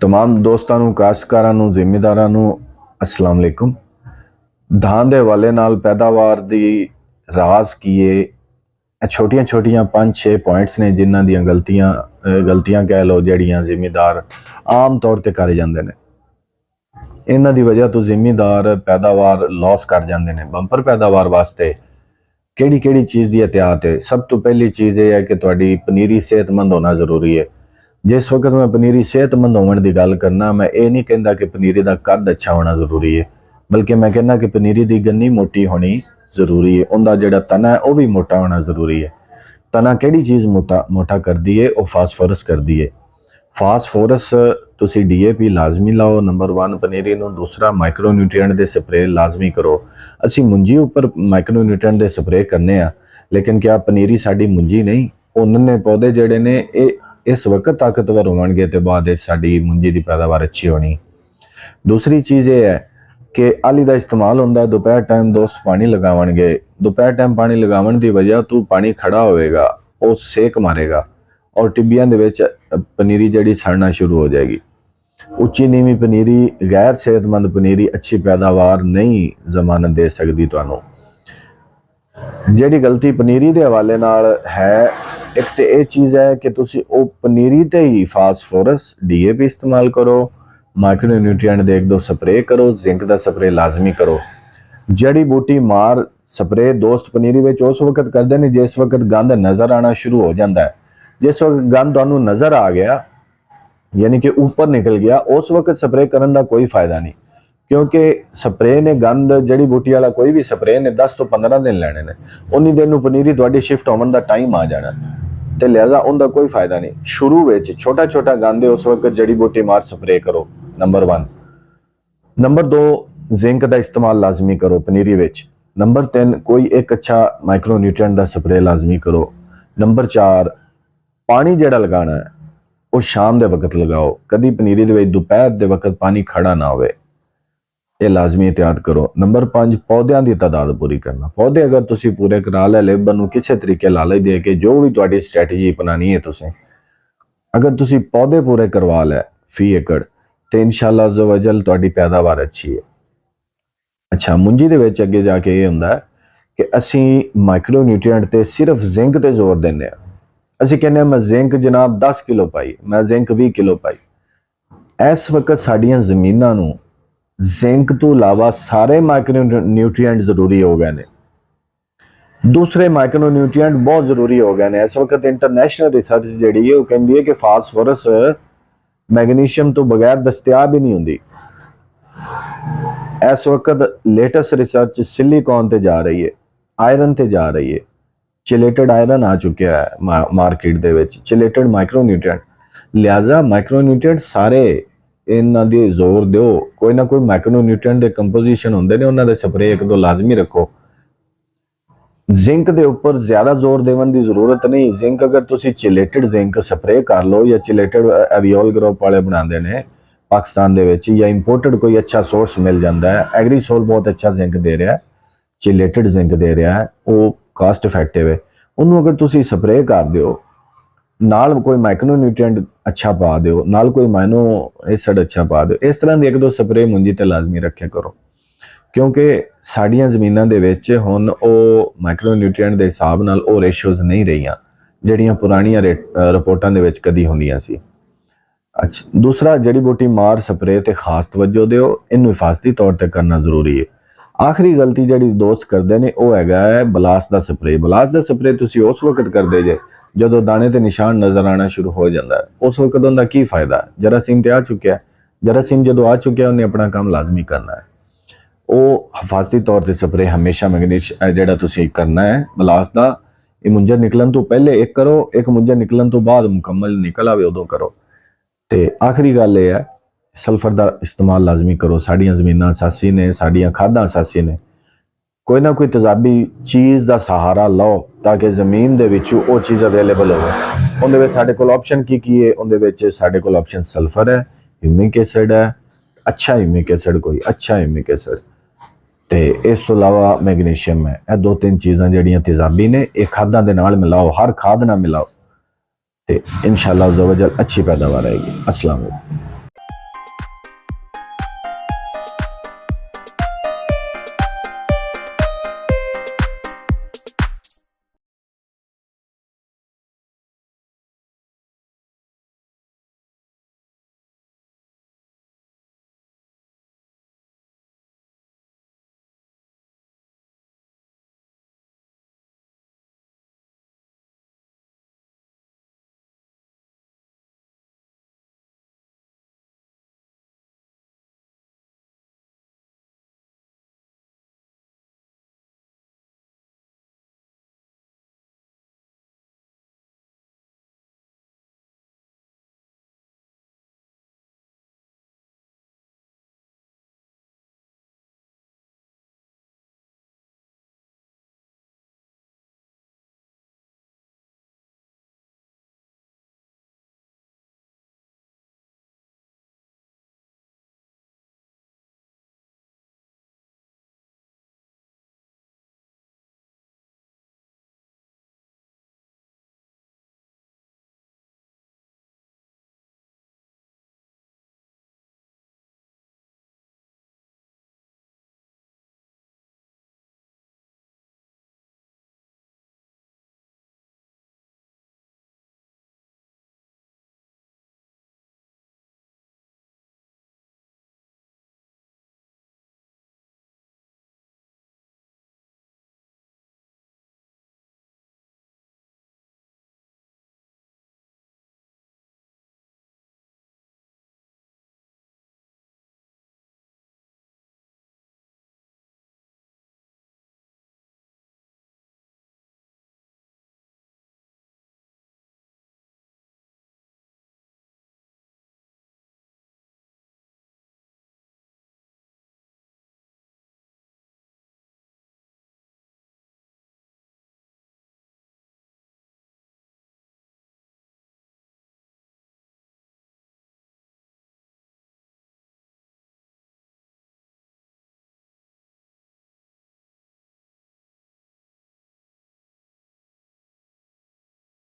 तमाम दोस्तों काश्तकारां नूं ਜ਼ਿਮੀਂਦਾਰਾਂ ਨੂੰ अस्सलाम वालेकुम। धान ਦੇ ਹਵਾਲੇ ਨਾਲ ਪੈਦਾਵਾਰ ਦੀ ਰਾਜ਼ ਕੀਏ ਇਹ ਛੋਟੀਆਂ ਛੋਟੀਆਂ 5-6 ਪੁਆਇੰਟਸ ਨੇ ਜਿਨ੍ਹਾਂ ਦੀਆਂ ਗਲਤੀਆਂ ਕਹਿ ਲਓ ਜਿਹੜੀਆਂ ਜ਼ਿਮੀਂਦਾਰ ਆਮ ਤੌਰ ਤੇ ਕਰ ਜਾਂਦੇ ਨੇ। ਇਹਨਾਂ ਦੀ ਵਜ੍ਹਾ ਤੋਂ ਜ਼ਿਮੀਂਦਾਰ ਪੈਦਾਵਾਰ ਲਾਸ ਕਰ ਜਾਂਦੇ ਨੇ। ਬੰਪਰ ਪੈਦਾਵਾਰ ਵਾਸਤੇ ਕਿਹੜੀ ਚੀਜ਼ ਦੀ ਇhtiyat ਹੈ? ਸਭ ਤੋਂ ਪਹਿਲੀ ਚੀਜ਼ ਇਹ ਹੈ ਕਿ ਤੁਹਾਡੀ ਪਨੀਰੀ ਸਿਹਤਮੰਦ ਹੋਣਾ ਜ਼ਰੂਰੀ ਹੈ। जिस वक्त मैं पनीरी सेहतमंद होने की गल करना, मैं ये नहीं कहता कि पनीरी का कद अच्छा होना जरूरी है, बल्कि मैं कहना कि पनीरी की गन्नी मोटी होनी जरूरी है। उनका जोड़ा तना है वह भी मोटा होना जरूरी है। तना किहड़ी चीज़ मोटा करती है? वह फास्फोरस करती है। फास्फोरस तुसी DAP लाजमी लाओ नंबर 1 पनीरी नूं। दूसरा माइक्रोन्यूट्रिएंट के स्प्रे लाजमी करो। असी मुंजी उपर माइक्रोन्यूट्रिएंट के स्प्रे करने आ, लेकिन क्या पनीरी साडी मुंजी नहीं? उन्होंने पौधे जोड़े ने इस वक्त ताकतवर होंगे तो बाद साड़ी मुंजी की पैदावार अच्छी होनी। दूसरी चीज़ ये है कि आली का इस्तेमाल होंदा दोपहर टाइम दोस्त पानी लगावणगे। दोपहर टाइम पानी लगावन की वजह तो पानी खड़ा होएगा, वो सेक मारेगा और टिब्बियां दे विच पनीरी जड़ी सड़ना शुरू हो जाएगी। उच्ची नीवी पनीरी, गैर सेहतमंद पनीरी अच्छी पैदावार नहीं जमानत दे सकती तुहानू। जिहड़ी गलती पनीरी के हवाले नाल है, एक तो यह चीज़ है कि तुसी ओ पनीरी ते ही फास्फोरस DAP इस्तेमाल करो, माइक्रोन्यूट्रिएंट दे 1-2 स्प्रे करो, जिंक का स्प्रे लाजमी करो। जड़ी बूटी मार स्प्रे दोस्त पनीरी में उस वक्त करते हैं जिस वक्त गंद नज़र आना शुरू हो जाता है। जिस वक्त गंद तुहानू नज़र आ गया यानी कि ऊपर निकल गया, उस वक्त स्प्रे करने का कोई फायदा नहीं, क्योंकि स्प्रे ने गंद जड़ी बूटी वाला कोई भी स्प्रे ने 10 तो 15 दिन लेने ने। उन्नी दिन नूं पनीरी तुहाडी शिफ्ट होने का टाइम आ जाना, तो लिहाजा उनका कोई फायदा नहीं। शुरू में छोटा गंद है उस वक्त जड़ी बूटी मार स्प्रे करो, नंबर 1। नंबर 2 जिंक का इस्तेमाल लाजमी करो पनीरी विच। नंबर 3 कोई एक अच्छा माइक्रोन्यूट्रिएंट का स्प्रे लाजमी करो। नंबर 4 पानी जिहड़ा लगाना है वो शाम के वक्त लगाओ, कभी पनीरी दे विच दोपहर के वक्त पानी खड़ा ना होवे, ये लाजमी एहतियात करो। नंबर 5 पौधों की तादाद पूरी करना। पौधे अगर तुसी पूरे करा लै, लेबर नूं किसी तरीके लालच दे के जो भी तुहाडी स्ट्रैटेजी अपनानी है तुसें, अगर तुसी पौधे पूरे करवा लै फी एकड़, तो इंशाअल्लाह अज़्ज़ा वजल तुहाडी पैदावार अच्छी है। अच्छा, मुंजी दे विच अगे जाके ये हुंदा है कि असी माइक्रोन्यूट्रिएंट ते सिर्फ जिंक ते जोर देने आ। असी कहने मैं जिंक जनाब 10 किलो पाई, मैं जिंक 20 किलो पाई। इस वक्त साडियां जमीनां नूं जिंक तो इलावा सारे माइक्रोन्यूट्रिएंट जरूरी हो गए हैं। दूसरे माइक्रोन्यूट्रिएंट बहुत जरूरी हो गए हैं। इस वक्त इंटरनेशनल रिसर्च जी है वो कहती है कि फास्फोरस मैग्नीशियम तो बगैर दस्तयाब ही नहीं होंगी। इस वक्त लेटेस्ट रिसर्च सिलिकॉन ते जा रही है, आयरन ते जा रही है। चिलेटेड आयरन आ चुका है मार्केट दे विच, चिलेटेड माइक्रोन्यूट्रिएंट। लिहाजा माइक्रोन्यूट्रिएंट सारे इन्हां दी जोर दो, कोई ना कोई माइक्रोन्यूट्रिएंट दे कंपोजिशन होंदे ने, उन्हां दे स्प्रे 1-2 लाजमी रखो। जिंक दे ऊपर ज्यादा जोर देवन की जरूरत नहीं। जिंक अगर तुसी चिलेटेड जिंक स्प्रे कर लो, या चिलेटेड एवियोल ग्रुप वाले बनाते हैं पाकिस्तान दे विच, या इंपोर्टेड कोई अच्छा सोर्स मिल जाता है। एग्रीसोल बहुत अच्छा जिंक दे रहा है, चिलेटेड जिंक दे रहा है, वो कास्ट इफेक्टिव है। उन्होंने अगर तुसी स्प्रे कर दो, नाल कोई माइक्रोन्यूट्रिएंट अच्छा पा दो, नाल कोई माइनो एसिड अच्छा पा दो, इस तरह के 1-2 स्प्रे मुंजी ते लाजमी रखे करो, क्योंकि साड़ियां जमीनां दे विच हुण ओ माइक्रोन्यूट्रिएंट दे हिसाब नाल ओ रेशियोज नहीं रहियां जिहड़ियां पुरानियां रिपोर्टां दे विच कदी हुंदियां सी। अच्छा, दूसरा जड़ी बूटी मार स्प्रे ते खास तवज्जो दिओ, इनू हिफाजती तौर ते करना जरूरी है। आखिरी गलती जिहड़ी दोस्त करदे ने वो हैगा है बलास्ट दा स्प्रे। बलास्ट दा स्प्रे तुसी उस वक्त करदे जे जदों दाने ते निशान नजर आना शुरू हो जाता है, उस वक्त उनका की फायदा? जरासीम ते आ चुका है, जरासीम जो आ चुका है उन्हें अपना काम लाजमी करना है। वो हिफाजती तौर पर स्प्रे हमेशा मैग्नीश जिहड़ा तुसी करना है बलास्ट दा, ये मुंजर निकलन तो पहले एक करो, एक मुंजर निकलन तो बाद मुकम्मल निकल आवे उदों करो। तो आखिरी गल ये है सल्फर का इस्तेमाल लाजमी करो। साड़ियां जमीनां असासी ने, साड़ियां खादां असासी ने, कोई ना कोई तेजाबी चीज़ का सहारा लो ताकि जमीन दे विचों वो चीज़ अवेलेबल हो। उहदे विच साडे कोल ऑप्शन की है? उहदे विच साडे कोल ऑप्शन सल्फर है, ह्यूमिक एसिड है, अच्छा ह्यूमिक एसिड, कोई अच्छा ह्यूमिक एसिड, ते इस तो इलावा मैग्नीशियम है। यह 2-3 चीज़ां जिहड़ियां तेजाबी ने, एक खादां दे नाल मिलाओ, हर खाद ना मिलाओ, तो इंशाअल्लाह अज़्ज़ा वजल अच्छी पैदावार आएगी। अस्सलाम वालेकुम।